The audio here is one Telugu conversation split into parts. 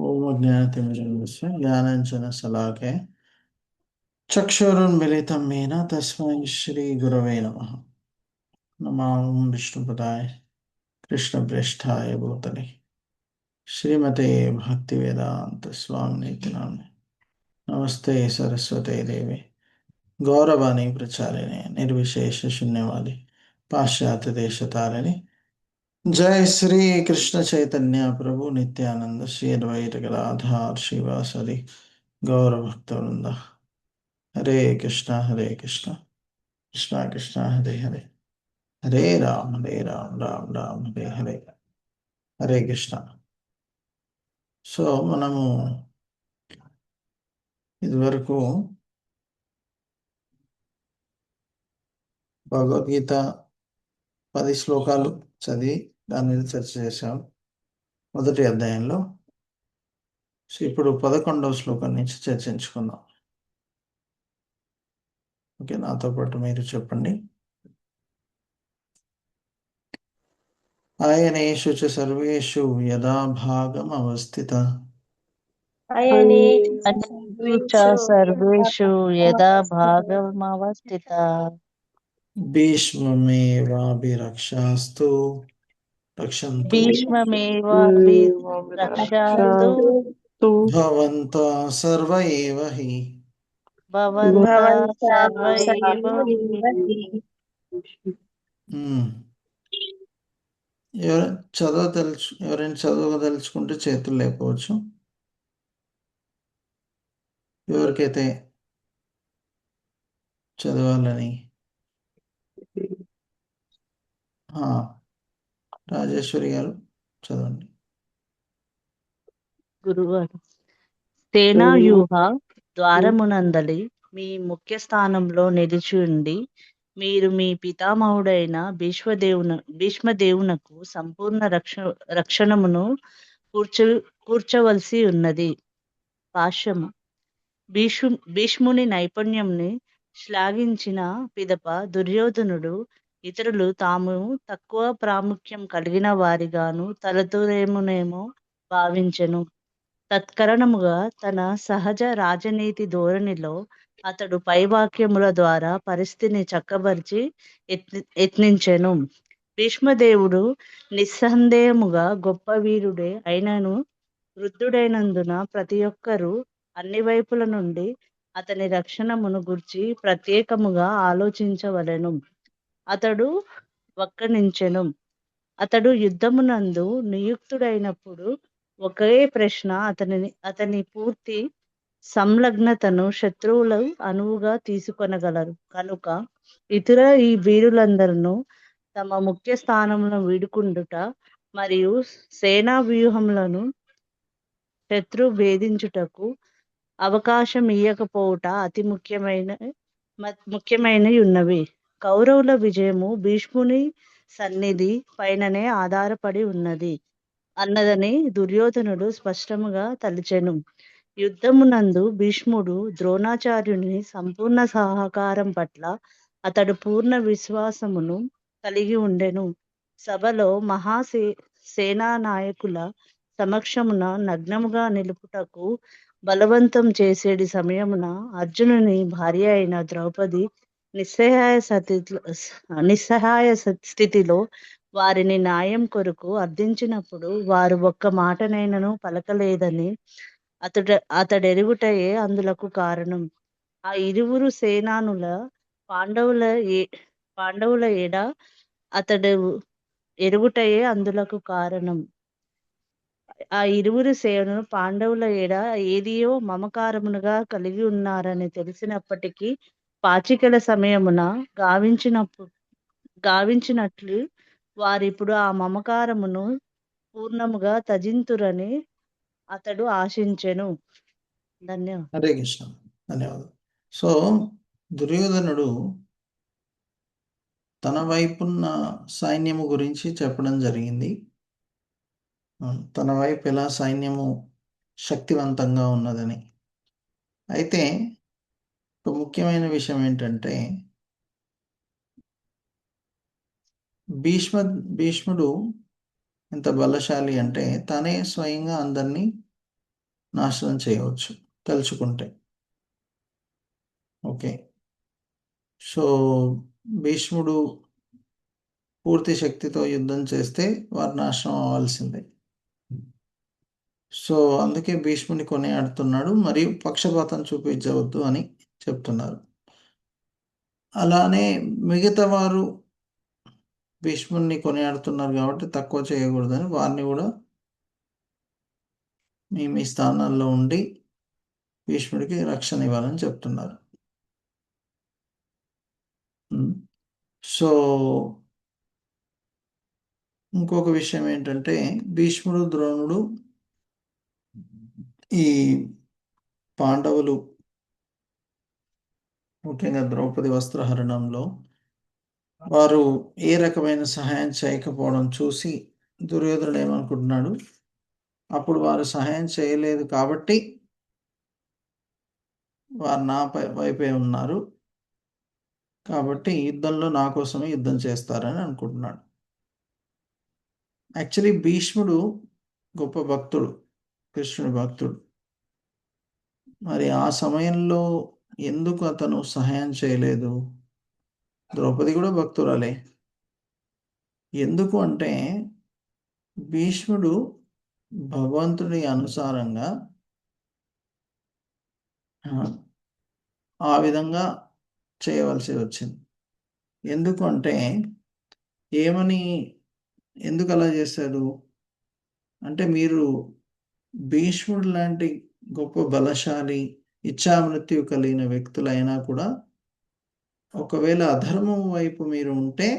ఓం అజ్ఞానతిమిరమిస్య జ్ఞానాంజనశలాకయ చక్షురున్మిలితం येन తస్మై శ్రీగురవే నమః. నమామి విష్ణుపదాయ కృష్ణప్రేష్ఠాయ భూతలే శ్రీమతే భక్తివేదాంత స్వామినితి నామ్నే. నమస్తే సరస్వతే దేవే గౌరవాణి ప్రచారిణే నిర్విశేష శూన్యవాది పాశ్చాత్య దేశతారిణి. जय श्री कृष्ण चैतन्य प्रभु नित्यानंद श्री अद्वैत गदाधर श्रीवासदि गौर भक्त वृंदा. हरे कृष्णा कृष्णा कृष्णा हरे हरे, हरे राम राम राम हरे हरे. हरे कृष्ण. సో మనము ఇదివరకు భగవద్గీత 10 శ్లోకాలు చదివి దాని మీద చర్చ చేశాం మొదటి అధ్యాయంలో. సో ఇప్పుడు 11వ శ్లోకం నుంచి చర్చించుకుందాం. ఓకే, నాతో పాటు మీరు చెప్పండి. అయనేషు చ సర్వేషు యదా భాగం అవస్థిత సర్వేషు యదా భాగమవస్థిత భీష్మమేవాభిరక్షాస్తు రక్షంతు భీష్మమేవాభిరక్షాస్తు భవంతా సర్వ ఏవ హి. భవంతః సర్వ ఏవ ఎవరైనా చదవదలుచుకుంటే చేతులు లేపవచ్చు. ఎవరికైతే చదవాలని రాజేశ్వరి గారు చదవండి. గురువారు సేనావ్యూహ ద్వారమునందలి మీ ముఖ్య స్థానంలో నిలిచి ఉండి మీరు మీ పితామహుడైన భీష్మదేవునకు సంపూర్ణ రక్షణమును కూర్చవలసి ఉన్నది. భాష్యము. భీష్ముని నైపుణ్యంని శ్లాఘించిన పిదప దుర్యోధనుడు ఇతరులు తాము తక్కువ ప్రాముఖ్యం కలిగిన వారిగాను తలతూరేమునేమో భావించెను. తత్కరణముగా తన సహజ రాజనీతి ధోరణిలో అతడు పైవాక్యముల ద్వారా పరిస్థితిని చక్కబరిచి యత్నించెను. భీష్మదేవుడు నిస్సందేహముగా గొప్ప వీరుడే అయినను వృద్ధుడైనందున ప్రతి ఒక్కరూ అన్ని వైపుల నుండి అతని రక్షణమును గూర్చి ప్రత్యేకముగా ఆలోచించవలెను. అతడు వక్కనించెను. అతడు యుద్ధమునందు నియుక్తుడైనప్పుడు ఒకే ప్రశ్న అతని పూర్తి సంలగ్నతను శత్రువులు అనువుగా తీసుకొనగలరు కనుక ఇతర ఈ వీరులందరూ తమ ముఖ్య స్థానములను వీడుకుండుట మరియు సేనా వ్యూహములను శత్రు భేదించుటకు అవకాశం ఇయ్యకపోవుట అతి ముఖ్యమైనవి ఉన్నవి. కౌరవుల విజయము భీష్ముని సన్నిధి పైననే ఆధారపడి ఉన్నది అన్నదని దుర్యోధనుడు స్పష్టముగా తలిచెను. యుద్ధమునందు భీష్ముడు ద్రోణాచార్యుని సంపూర్ణ సహకారం పట్ల అతడు పూర్ణ విశ్వాసమును కలిగి ఉండెను. సభలో సేనానాయకుల సమక్షమున నగ్నముగా నిలుపుటకు బలవంతం చేసేడి సమయమున అర్జునుని భార్య అయిన ద్రౌపది నిస్సహాయ స్థితిలో వారిని న్యాయం కొరకు అర్థించినప్పుడు వారు ఒక్క మాటనైనను పలకలేదని అతడెరుగుటయే అందులకు కారణం. ఆ ఇరువురు సేనానుల పాండవుల ఎడ అతడు ఎరుగుటయే అందులకు కారణం. ఆ ఇరువురు సేవను పాండవుల ఎడ ఏదియో మమకారమునుగా కలిగి ఉన్నారని తెలిసినప్పటికీ పాచికల సమయమున గావించినట్లు వారిప్పుడు ఆ మమకారమును పూర్ణముగా త్యజింతురని అతడు ఆశించెను. ధన్యవాదాలు. హరే కృష్ణ. ధన్యవాదాలు. సో దుర్యోధనుడు తన వైపున్న సైన్యము గురించి చెప్పడం జరిగింది. తన వైపు ఎలా సైన్యము శక్తివంతంగా ఉన్నదని. అయితే ఒక ముఖ్యమైన విషయం ఏంటంటే భీష్ముడు ఎంత బలశాలి అంటే తనే స్వయంగా అందరినీ నాశనం చేయవచ్చు తలుచుకుంటే. ఓకే. సో భీష్ముడు పూర్తి శక్తితో యుద్ధం చేస్తే వారు నాశనం అవ్వాల్సిందే. సో అందుకే భీష్ముని కొనియాడుతున్నాడు, మరియు పక్షపాతం చూపించవద్దు అని చెప్తున్నారు. అలానే మిగతా వారు భీష్ముని కొనియాడుతున్నారు కాబట్టి తక్కువ చేయకూడదని వారిని కూడా మీ స్థానాల్లో ఉండి భీష్ముడికి రక్షణ ఇవ్వాలని చెప్తున్నారు. సో ఇంకొక విషయం ఏంటంటే, భీష్ముడు ద్రోణుడు ఈ పాండవులు ముఖ్యంగా ద్రౌపది వస్త్రహరణంలో వారు ఏ రకమైన సహాయం చేయకపోవడం చూసి దుర్యోధనుడు ఏమనుకుంటున్నాడు, అప్పుడు వారు సహాయం చేయలేదు కాబట్టి వారు నా వైపే ఉన్నారు, కాబట్టి యుద్ధంలో నా కోసమే యుద్ధం చేస్తారని అనుకుంటున్నాడు. యాక్చువల్లీ భీష్ముడు గొప్ప భక్తుడు, కృష్ణుడి భక్తుడు. మరి ఆ సమయంలో ఎందుకు అతను సహాయం చేయలేదు? ద్రౌపది కూడా భక్తురాలే. ఎందుకు అంటే భీష్ముడు భగవంతుడి అనుసారంగా ఆ విధంగా చేయవలసి వచ్చింది. ఎందుకు అంటే ఎందుకు అలా చేశాడు అంటే, మీరు భీష్ముడు లాంటి గొప్ప బలశాలి, ఇచ్ఛామృత్యు కలిగిన వ్యక్తులైనా కూడా ఒకవేళ అధర్మం వైపు మీరు ఉంటే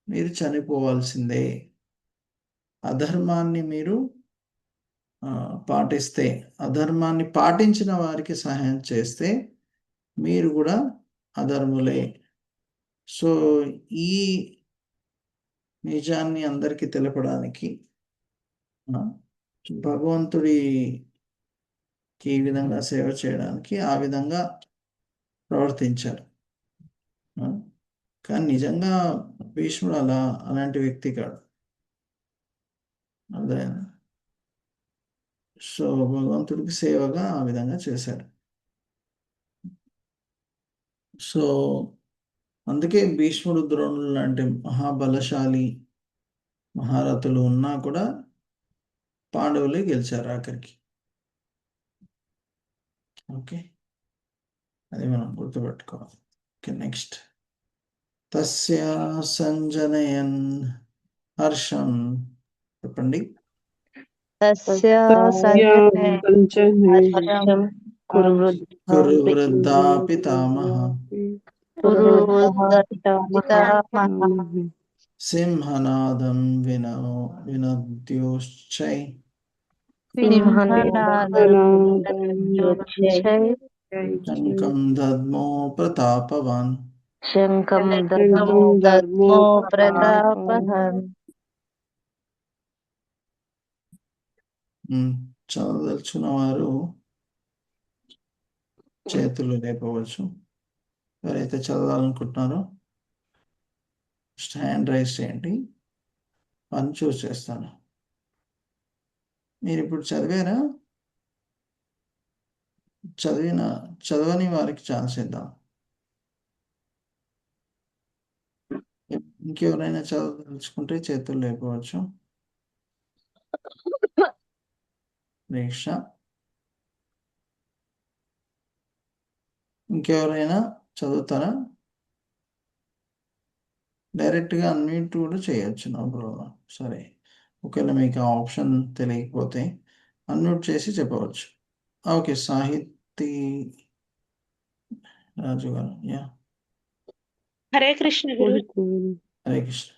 మీరు చనిపోవాల్సిందే. అధర్మాన్ని మీరు పాటిస్తే, అధర్మాన్ని పాటించిన వారికి సహాయం చేస్తే మీరు కూడా అధర్ములే. సో ఈ నిజాన్ని అందరికీ తెలపడానికి భగవంతుడికి ఈ విధంగా సేవ చేయడానికి ఆ విధంగా ప్రవర్తించారు. కానీ నిజంగా భీష్ముడు అలాంటి వ్యక్తి కాడు. అదే సో భగవంతుడికి సేవగా ఆ విధంగా చేశాడు. సో అందుకే భీష్ముడు ద్రోణులు లాంటి మహాబలశాలి మహారథులు ఉన్నా కూడా పాండవులే గెలిచారు ఆఖరికి. ఓకే, అది మనం గుర్తుపెట్టుకోవాలి. Okay, next. తస్య సంజనయన్ హర్షం. చెప్పండి. తస్య సంజనయన్ కురు వృద్ధా పితామహ సింహనాదం వినద్యోశ్చై శంఖం దద్మో ప్రతాపవాన్. చదవదలుచున్న వారు చేతులు లేపవచ్చు. ఎవరైతే చదవాలనుకుంటున్నారో హ్యాండ్ రైజ్ చేయండి, పని చూస్ చేస్తాను. మీరు ఇప్పుడు చదివారా? చదవని వారికి ఛాన్స్ ఇద్దాం. ఇంకెవరైనా చదవదలుచుకుంటే చేతులు లేపవచ్చు. దీక్ష, ఇంకెవరైనా చదువుతారా? డైరెక్ట్గా అన్మ్యూట్ కూడా చేయొచ్చు, నా ప్రాబ్లం. సరే, ఒకవేళ మీకు ఆ ఆప్షన్ తెలియకపోతే అన్మ్యూట్ చేసి చెప్పవచ్చు. ఓకే, సాహితీ రాజు గారు. యా, హరే కృష్ణ గురు. హరే కృష్ణ.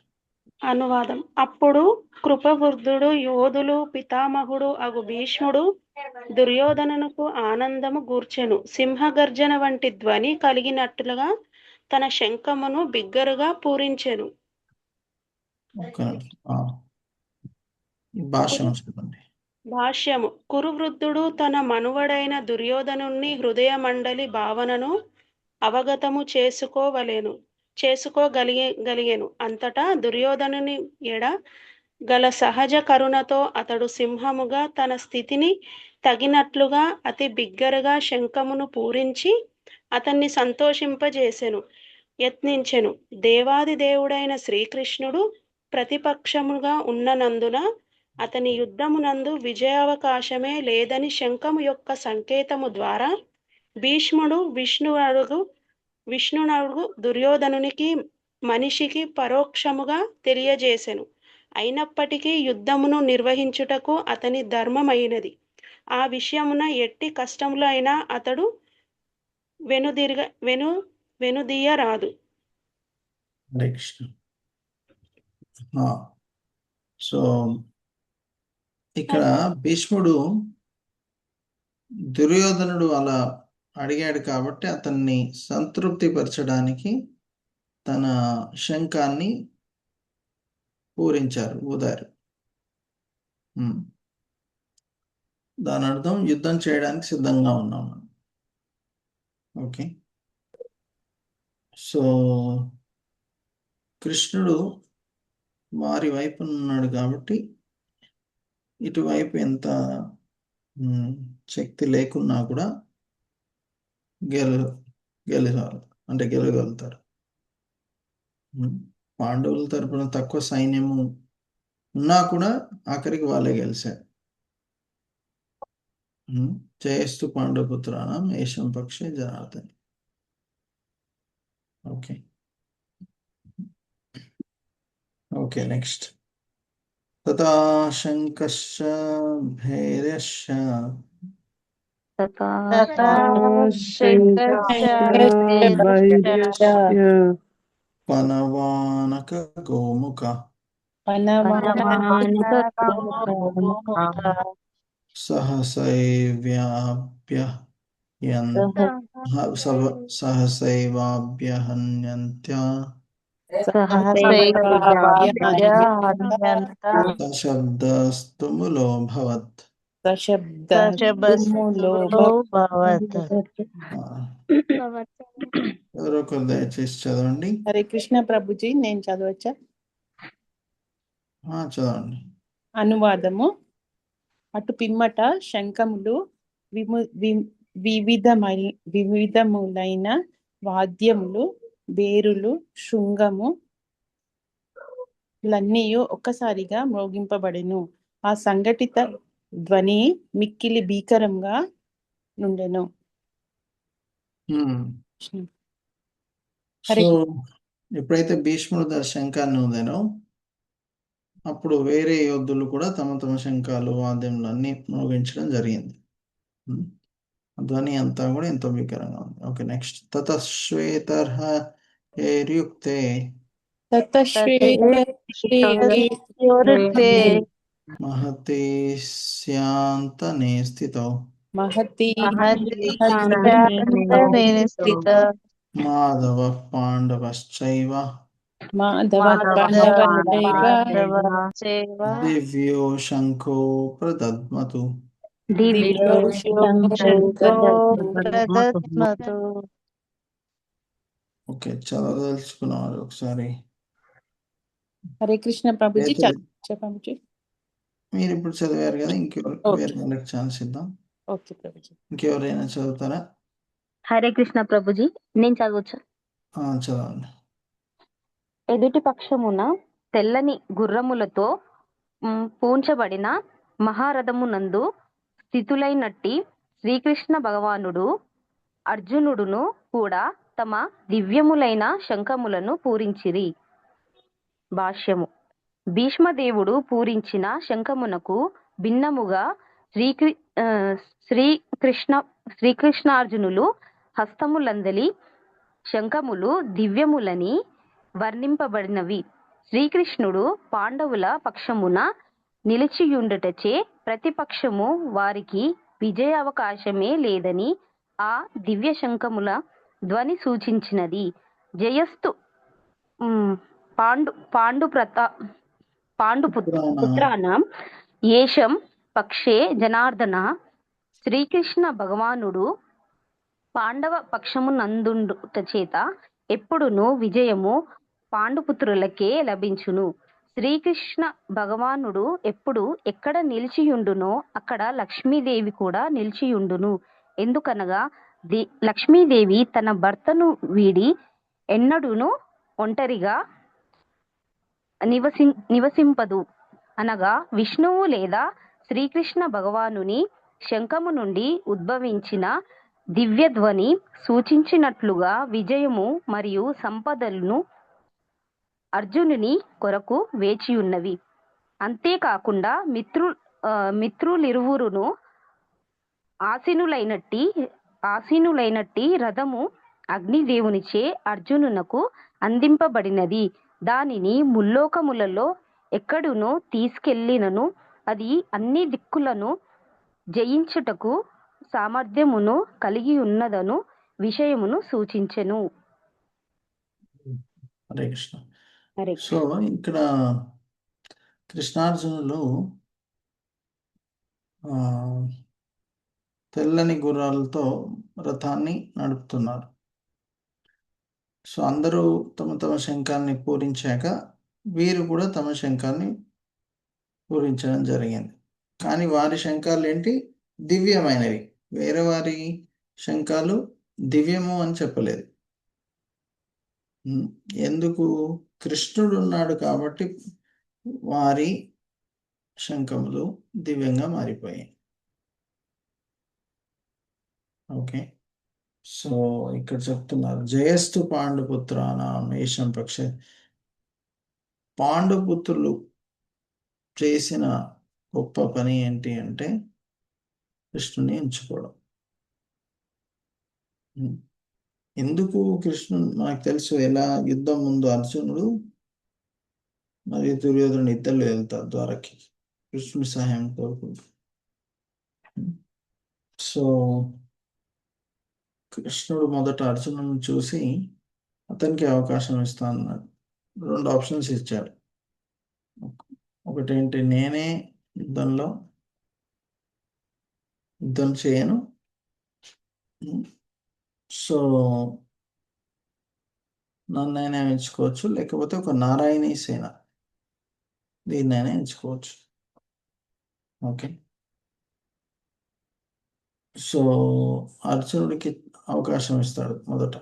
అనువాదం. అప్పుడు కృపవృద్ధుడు యోధులు పితామహుడు అగు భీష్ముడు దుర్యోధననుకు ఆనందము గూర్చెను. సింహగర్జన వంటి ధ్వని కలిగినట్లుగా తన శంఖమును బిగ్గరగా పూరించెను. భాష్యము. కురువృద్ధుడు తన మనువడైన దుర్యోధనుని హృదయ మండలి భావనను అవగతము చేసుకోగలిగెను. అంతటా దుర్యోధనుని ఎడ గల సహజ కరుణతో అతడు సింహముగా తన స్థితిని తగినట్లుగా అతి బిగ్గరగా శంఖమును పూరించి అతన్ని సంతోషింపజేసెను, యత్నించెను. దేవాది దేవుడైన శ్రీకృష్ణుడు ప్రతిపక్షముగా ఉన్ననందున అతని యుద్ధమునందు విజయావకాశమే లేదని శంఖము యొక్క సంకేతము ద్వారా భీష్ముడు విష్ణునడుగు దుర్యోధనునికి మనిషికి పరోక్షముగా తెలియజేసెను. అయినప్పటికీ యుద్ధమును నిర్వహించుటకు అతని ధర్మమైనది. ఆ విషయమున ఎట్టి కష్టములు అయినా అతడు వెనుదీయరాదు. నెక్స్ట్ సో ఇక్కడ భీష్ముడు దుర్యోధనుడు అలా అడిగాడు కాబట్టి అతన్ని సంతృప్తి పరచడానికి తన శంఖాన్ని పూరించారు, ఊదారు. దాని అర్థం యుద్ధం చేయడానికి సిద్ధంగా ఉన్నాము. ఓకే, సో కృష్ణుడు వారి వైపు ఉన్నాడు కాబట్టి ఇటువైపు ఎంత శక్తి లేకున్నా కూడా గెలగలుగుతారు. పాండవుల తరపున తక్కువ సైన్యము ఉన్నా కూడా ఆఖరికి వాళ్ళే గెలిచారు. జయస్తు పాండవపుత్రాణం ఏషం పక్షే జనార్దన్. Okay okay, next. తథా శంకశ్చ భైర్యశ్చ పనవానక గోముఖ సహసైవాభ్యహన్యంత్యా సశబ్దస్తుములోభవత్. ఎవరొకరు దయచేసి చదవండి. హరే కృష్ణ ప్రభుజీ, నేను చదవచ్చా? చదవండి. అనువాదము. అటు పిమ్మట శంఖములు వివిధములైన వాద్యములు, బేరులు, శృంగము లన్నీయు ఒక్కసారిగా మ్రోగింపబడెను. ఆ సంఘటిత ధ్వని మిక్కిలి భీకరంగా నుండెను. సో ఎప్పుడైతే భీష్ముడు శంఖాన్ని ఊదానో అప్పుడు వేరే యోధులు కూడా తమ తమ శంఖాలు, వాద్యములు అన్ని మోగించడం జరిగింది. ధ్వని అంతా కూడా ఎంతో భీకరంగా ఉంది. Okay, next. తతశ్వేతర్హైర్యుక్తే మహతి స్యాంతనే స్థితో మాధవ పాండవశ్చైవ దివ్యో శంఖో ప్రదద్మతు. ఓకే, చదవదలుచుకున్నారు ఒకసారి. హరే కృష్ణ ప్రభుజీ, చెప్పండి. మీరు ఇప్పుడు చదివారు కదా, ఇంకెవరు ఛాన్స్ ఇద్దాం. ఓకే ప్రభుజీ, ఇంకెవరైనా చదువుతారా? హరే కృష్ణ ప్రభుజీ, నేను చదవచ్చు. చదవండి. ఎదుటి పక్షమున తెల్లని గుర్రములతో పూంచబడిన మహారథమునందు స్థితులైనట్టి శ్రీకృష్ణ భగవానుడు అర్జునుడును కూడా తమ దివ్యములైన శంఖములను పూరించిరి. భాష్యము. భీష్మదేవుడు పూరించిన శంఖమునకు భిన్నముగా శ్రీకృష్ణార్జునులు హస్తములందలి శంఖములు దివ్యములని వర్ణింపబడినవి. శ్రీకృష్ణుడు పాండవుల పక్షమున నిలిచియుండుటచే ప్రతిపక్షము వారికి విజయ అవకాశమే లేదని ఆ దివ్య శంఖముల ధ్వని సూచించినది. జయస్తు పాండుపుత్రాణం ఏషం పక్షే జనార్దన. శ్రీకృష్ణ భగవానుడు పాండవ పక్షమునందుట చేత ఎప్పుడును విజయము పాండుపుత్రులకే లభించును. శ్రీకృష్ణ భగవానుడు ఎప్పుడు ఎక్కడ నిలిచియుండునో అక్కడ లక్ష్మీదేవి కూడా నిలిచియుండును. ఎందుకనగా లక్ష్మీదేవి తన భర్తను వీడి ఎన్నడూను ఒంటరిగా నివసింపదు. అనగా విష్ణువు లేదా శ్రీకృష్ణ భగవానుని శంఖము నుండి ఉద్భవించిన దివ్యధ్వని సూచించినట్లుగా విజయము మరియు సంపదలను అర్జునుని కొరకు వేచియున్నవి. అంతేకాకుండా మిత్రులిరువురును ఆసీనులైనట్టి రథము అగ్నిదేవునిచే అర్జునునకు అందింపబడినది. దానిని ముల్లోకములలో ఎక్కడునో తీసుకెళ్ళినను అది అన్ని దిక్కులను జయించుటకు సామర్థ్యమును కలిగి ఉన్నదను విషయమును సూచించెను. హరే కృష్ణ. హరే సో ఇక్కడ కృష్ణార్జునులు తెల్లని గుర్రాలతో రథాన్ని నడుపుతున్నారు. సో అందరూ తమ తమ శంఖాన్ని పూరించాక వీరు కూడా తమ శంఖాన్ని పూరించడం జరిగింది. కానీ వారి శంఖాలు ఏంటి? దివ్యమైనవి. వేరే వారి శంఖాలు దివ్యము అని చెప్పలేదు. ఎందుకు? కృష్ణుడు ఉన్నాడు కాబట్టి వారి శంఖములు దివ్యంగా మారిపోయాయి. ఓకే, సో ఇక్కడ చెప్తున్నారు జయస్తు పాండుపుత్రానాం ఏషం పక్ష. పాండుపుత్రులు చేసిన గొప్ప పని ఏంటి అంటే కృష్ణుని ఎంచుకోవడం. ఎందుకు కృష్ణుడు? మనకు తెలుసు ఎలా యుద్ధం ముందు అర్జునుడు మరియు దుర్యోధనుడు ఇద్దరు వెళ్తారు ద్వారకి కృష్ణుడి సహాయం కోరుకుంటూ. సో కృష్ణుడు మొదట అర్జునుడిని చూసి అతనికి అవకాశం ఇస్తా అన్నాడు. 2 ఆప్షన్స్ ఇచ్చాడు. ఒకటేంటి, నేనే యుద్ధం చేయను, సో నన్నైనా ఎంచుకోవచ్చు, లేకపోతే ఒక నారాయణీ సేన దీన్నైనా ఎంచుకోవచ్చు. ఓకే, సో అర్జునుడికి అవకాశం ఇస్తాడు మొదట.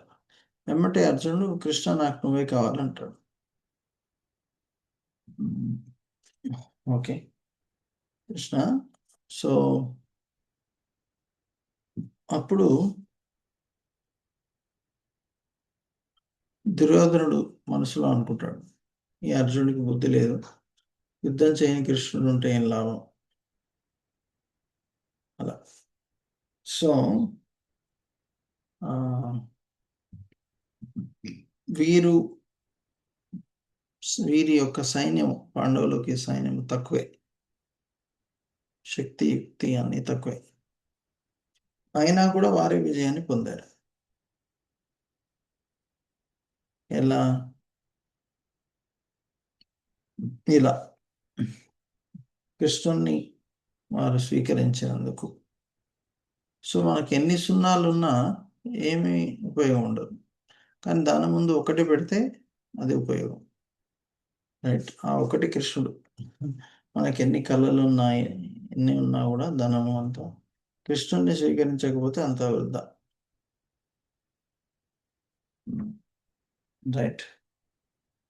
వెంబటే అర్జునుడు కృష్ణ నాకు నువ్వే కావాలంటాడు. ఓకే కృష్ణ. సో అప్పుడు దుర్యోధనుడు మనసులో అనుకుంటాడు, ఈ అర్జునుడికి బుద్ధి లేదు, యుద్ధం చేయని కృష్ణుడు ఉంటే ఏం లాభం అలా. సో వీరి యొక్క సైన్యం, పాండవులకి సైన్యం తక్కువే, శక్తి యుక్తి అన్ని తక్కువే, అయినా కూడా వారి విజయాన్ని పొందారు. ఎలా? ఇలా కృష్ణుణ్ణి వారు స్వీకరించినందుకు. సో మనకి ఎన్ని సున్నాలున్నా ఏమీ ఉపయోగం ఉండదు, కానీ దాని ముందు ఒకటి పెడితే అది ఉపయోగం. రైట్, ఆ ఒకటి కృష్ణుడు. మనకి ఎన్ని కళలు ఉన్నాయి, ఎన్ని ఉన్నా కూడా ధనము అంతా కృష్ణుడిని స్వీకరించకపోతే అంత వృధా. రైట్,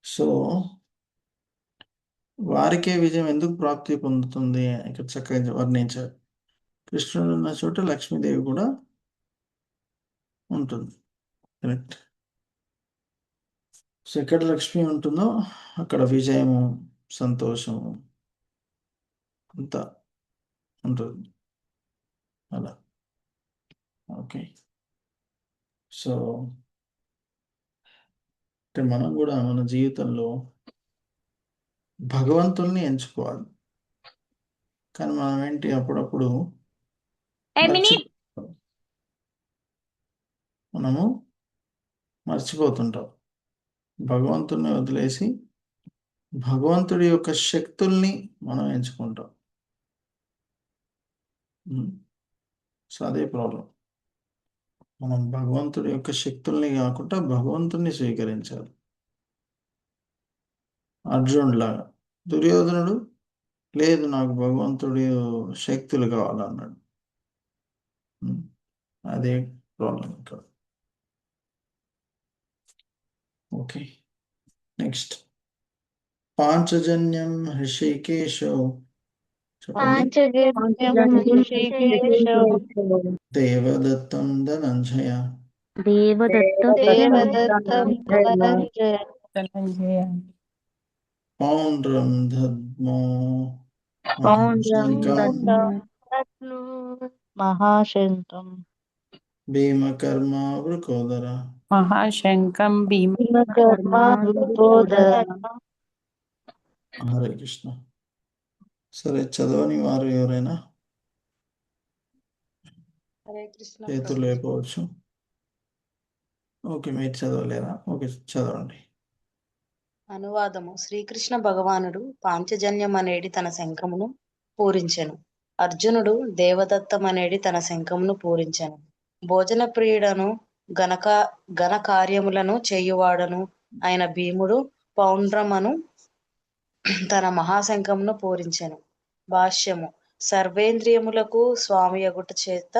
సో వారికే విజయం ఎందుకు ప్రాప్తి పొందుతుంది ఇక్కడ చక్కగా వర్ణించారు. కృష్ణుడు ఉన్న చోట లక్ష్మీదేవి కూడా ఉంటుంది. కరెక్ట్. సో ఎక్కడ లక్ష్మి ఉంటుందో అక్కడ విజయము, సంతోషము అంతా ఉంటుంది అలా. ఓకే, సో అంటే మనం కూడా మన జీవితంలో భగవంతుల్ని ఎంచుకోవాలి. కానీ మనం ఏంటి, అప్పుడప్పుడు మనము మర్చిపోతుంటాం. భగవంతుని వదిలేసి భగవంతుడి యొక్క శక్తుల్ని మనం ఎంచుకుంటాం. సో అదే ప్రాబ్లం. మనం భగవంతుడి యొక్క శక్తుల్ని కాకుండా భగవంతుని స్వీకరించాలి. అర్జునుడిలాగా దుర్యోధనుడు లేదు, నాకు భగవంతుడి శక్తులు కావాలన్నాడు. అదే ప్రాబ్లం ఇక్కడ. Okay, next. పాంచజన్యం హృషికేశో, చెప్పండి. దేవదత్తం ధనంజయ దేవదత్తం ధనంజయ పౌండ్రం దద్మో పౌండ్రం మహాశంకం భీమకర్మ వృకోదర. మహాశంకం హరే కృష్ణ. సరే, చదవని వారు ఎవరైనా హరే కృష్ణ చేతులు లేకపోవచ్చు. ఓకే, మీరు చదవలేరా? ఓకే, చదవండి. అనువాదము. శ్రీకృష్ణ భగవానుడు పాంచజన్యం అనేడి తన శంఖమును పూరించెను. అర్జునుడు దేవదత్తం అనేడి తన శంఖమును పూరించెను. భోజన ప్రియుడను ఘన కార్యములను చేయువాడను అయిన భీముడు పౌండ్రమను తన మహాశంఖమును పూరించెను. భాష్యము. సర్వేంద్రియములకు స్వామియగుట చేత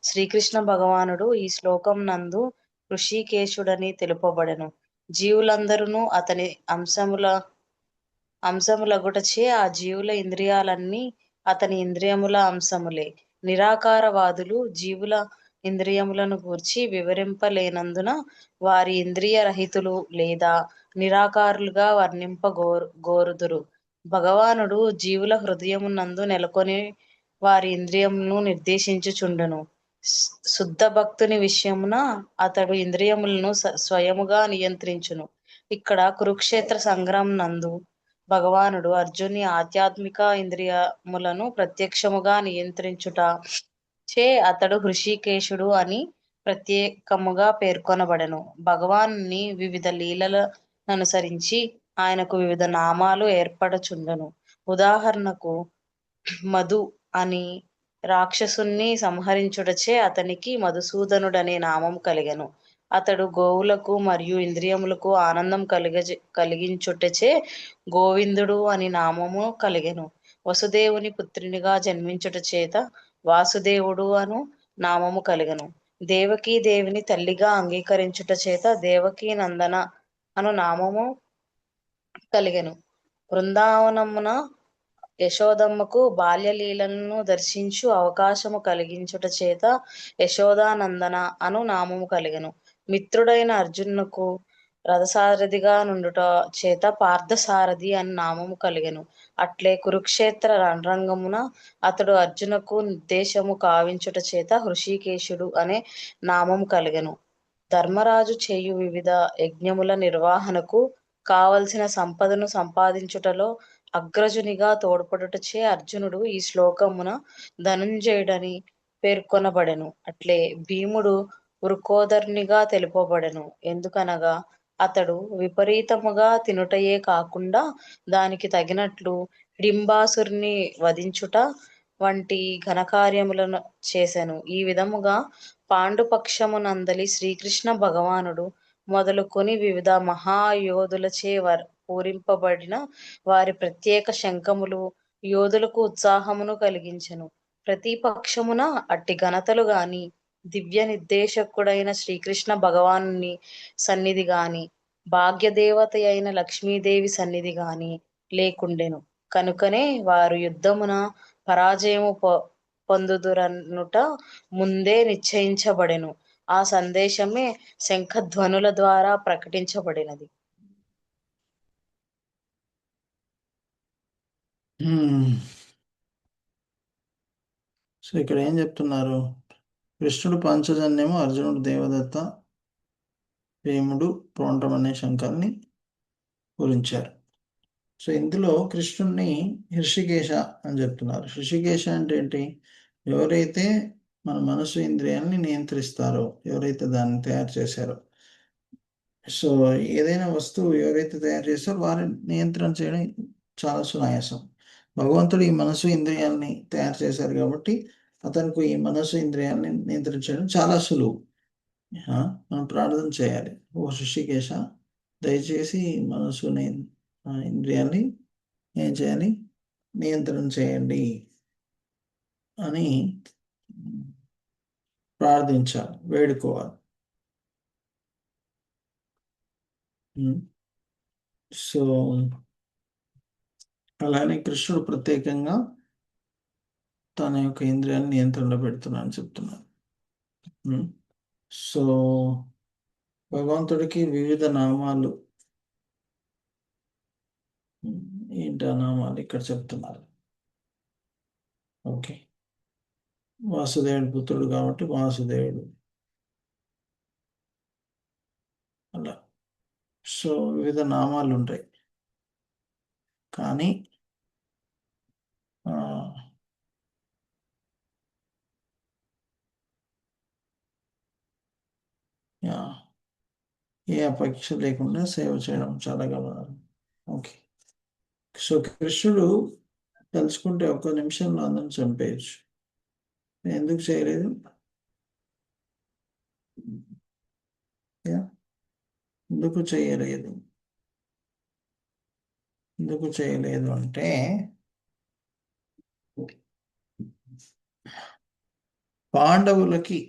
శ్రీకృష్ణ భగవానుడు ఈ శ్లోకం నందు ఋషికేశుడని తెలుపబడెను. జీవులందరూ అతని అంశములగుటచే ఆ జీవుల ఇంద్రియాలన్నీ అతని ఇంద్రియముల అంశములే. నిరాకారవాదులు జీవుల ఇంద్రియములను గూర్చి వివరింపలేనందున వారి ఇంద్రియ రహితులు లేదా నిరాకారులుగా వర్ణింపగోరుదురు. భగవానుడు జీవుల హృదయమునందు నెలకొని వారి ఇంద్రియములను నిర్దేశించుచుండును. శుద్ధ భక్తుని విషయమున అతడు ఇంద్రియములను స్వయముగా నియంత్రించును. ఇక్కడ కురుక్షేత్ర సంగ్రామం నందు భగవానుడు అర్జుని ఆధ్యాత్మిక ఇంద్రియములను ప్రత్యక్షముగా నియంత్రించుట చే అతడు హృషికేశుడు అని ప్రత్యేకముగా పేర్కొనబడెను. భగవానుని వివిధ లీలలను అనుసరించి ఆయనకు వివిధ నామాలు ఏర్పడచుండెను. ఉదాహరణకు మధు అని రాక్షసుని సంహరించుటచే అతనికి మధుసూదనుడనే నామం కలిగెను. అతడు గోవులకు మరియు ఇంద్రియములకు ఆనందం కలిగించుటచే గోవిందుడు అని నామము కలిగెను. వసుదేవుని పుత్రునిగా జన్మించుట చేత వాసుదేవుడు అను నామము కలిగెను. దేవకీ దేవిని తల్లిగా అంగీకరించుట చేత దేవకీ నందన అను నామము కలిగెను. బృందావనమున యశోదమ్మకు బాల్యలీలను దర్శించు అవకాశము కలిగించుట చేత యశోదానందన అను నామము కలిగెను. మిత్రుడైన అర్జునుకు రథసారథిగా నుండుట చేత పార్థసారథి అని నామము కలిగెను. అట్లే కురుక్షేత్ర రణరంగమున అతడు అర్జునకు నిర్దేశము కావించుట చేత హృషికేశుడు అనే నామము కలిగెను. ధర్మరాజు చేయు వివిధ యజ్ఞముల నిర్వహణకు కావలసిన సంపదను సంపాదించుటలో అగ్రజునిగా తోడ్పడుటచే అర్జునుడు ఈ శ్లోకమున ధనుంజయుడని పేర్కొనబడెను. అట్లే భీముడు వృకోదరునిగా తెలుపబడెను. ఎందుకనగా అతడు విపరీతముగా తినుటయే కాకుండా దానికి తగినట్లు హిడింబాసురుని వధించుట వంటి ఘనకార్యములను చేసెను. ఈ విధముగా పాండుపక్షమునందలి శ్రీకృష్ణ భగవానుడు మొదలుకొని వివిధ మహాయోధులచే పూరింపబడిన వారి ప్రత్యేక శంఖములు యోధులకు ఉత్సాహమును కలిగించెను. ప్రతి పక్షమున అట్టి ఘనతలు గాని దివ్య నిర్దేశకుడైన శ్రీకృష్ణ భగవానుని సన్నిధి గాని భాగ్యదేవత అయిన లక్ష్మీదేవి సన్నిధి గాని లేకుండెను. కనుకనే వారు యుద్ధమున పరాజయము పొందుదురనుట ముందే నిశ్చయించబడెను. ఆ సందేశమే శంఖధ్వనుల ద్వారా ప్రకటించబడినది. సో ఇక్కడ ఏం చెప్తున్నారు? కృష్ణుడు పంచజన్యము, అర్జునుడు దేవదత్త, భీముడు పౌండ్రం అనే శంఖాన్ని పూరించారు. సో ఇందులో కృష్ణుడిని హృషికేశ అని చెప్తున్నారు. హృషికేశ అంటే ఏంటి? ఎవరైతే మన మనసు ఇంద్రియాలని నియంత్రిస్తారో, ఎవరైతే దాన్ని తయారు చేశారో, సో ఏదైనా వస్తువు ఎవరైతే తయారు చేస్తారో వారిని నియంత్రణ చేయడం చాలా సునాయాసం. భగవంతుడు ఈ మనసు ఇంద్రియాలని తయారు చేశారు కాబట్టి అతనికి ఈ మనసు ఇంద్రియాలని నియంత్రించడం చాలా సులువు. మనం ప్రార్థన చేయాలి, ఓ హృషికేశ దయచేసి మనసుని ఇంద్రియాన్ని ఏం చేయాలి? నియంత్రణ చేయండి అని ప్రార్థించాలి, వేడుకోవాలి. సో అలానే కృష్ణుడు ప్రత్యేకంగా తన యొక్క ఇంద్రియాన్ని నియంత్రణలో పెడుతున్నాను చెప్తున్నాను. సో భగవంతుడికి వివిధ నామాలు, ఏంటి ఆ నామాలు ఇక్కడ చెప్తున్నారు. ఓకే, వాసుదేవుడు పుత్రుడు కాబట్టి వాసుదేవుడు అలా. సో వివిధ నామాలు ఉంటాయి, కానీ ఏ అపేక్ష లేకుండా సేవ చేయడం చాలా గమనాలు. ఓకే, సో కృష్ణుడు తలుచుకుంటే ఒక్క నిమిషంలో అందరం చంపేయచ్చు. ఎందుకు చేయలేదు? ఎందుకు చేయలేదు? ఎందుకు చేయలేదు అంటే పాండవులకి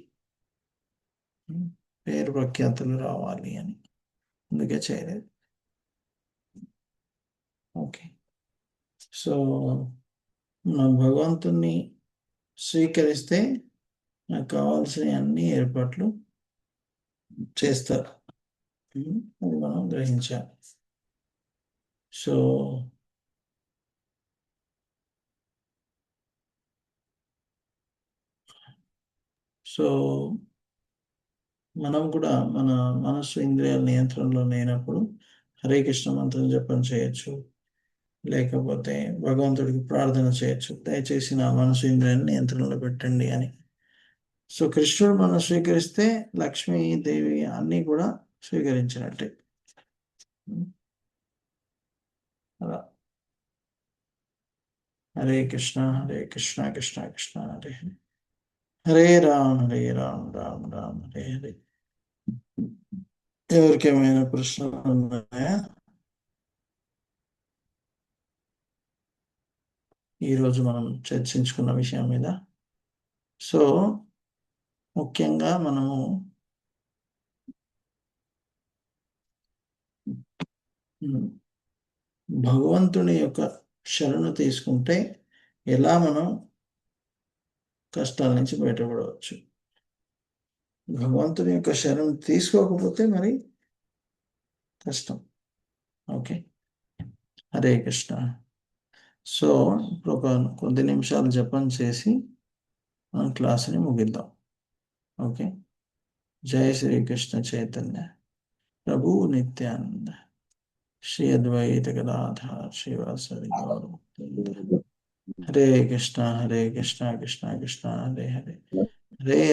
పేరు ప్రఖ్యాతులు రావాలి అని, అందుకే చేయలేదు. ఓకే, సో మన భగవంతుణ్ణి స్వీకరిస్తే నాకు కావాల్సిన అన్ని ఏర్పాట్లు చేస్తారు, అది మనం గ్రహించాలి. సో సో మనం కూడా మన మనస్సు ఇంద్రియాల నియంత్రణలో లేనప్పుడు హరే కృష్ణ మంత్రం జపం చేయొచ్చు, లేకపోతే భగవంతుడికి ప్రార్థన చేయొచ్చు, దయచేసి నా మనసు ఇంద్రియాన్ని నియంత్రణలో పెట్టండి అని. సో కృష్ణుడు మనం స్వీకరిస్తే లక్ష్మీదేవి అన్నీ కూడా స్వీకరించినట్టే. అలా హరే కృష్ణ కృష్ణ కృష్ణ హరే హరే, హరే రామ్ రామ్ రామ్ హరే హరే. ఎవరికేమైనా ప్రశ్నలు ఉన్నాయా? ఈరోజు మనం చర్చించుకున్న విషయం మీద. సో ముఖ్యంగా మనము భగవంతుని యొక్క శరణు తీసుకుంటే ఎలా మనం కష్టాల నుంచి బయటపడవచ్చు. భగవంతుని యొక్క శరణు తీసుకోకపోతే మరి కష్టం. ఓకే, హరే కృష్ణ. సో ఇప్పుడు ఒక కొద్ది నిమిషాలు జపం చేసి మనం క్లాసుని ముగిద్దాం. ఓకే, జై శ్రీకృష్ణ చైతన్య ప్రభు నిత్యానంద శ్రీ అద్వైత గదాధర శ్రీవాసరి గౌర హరే కృష్ణ కృష్ణ కృష్ణ హరే హరే, హరే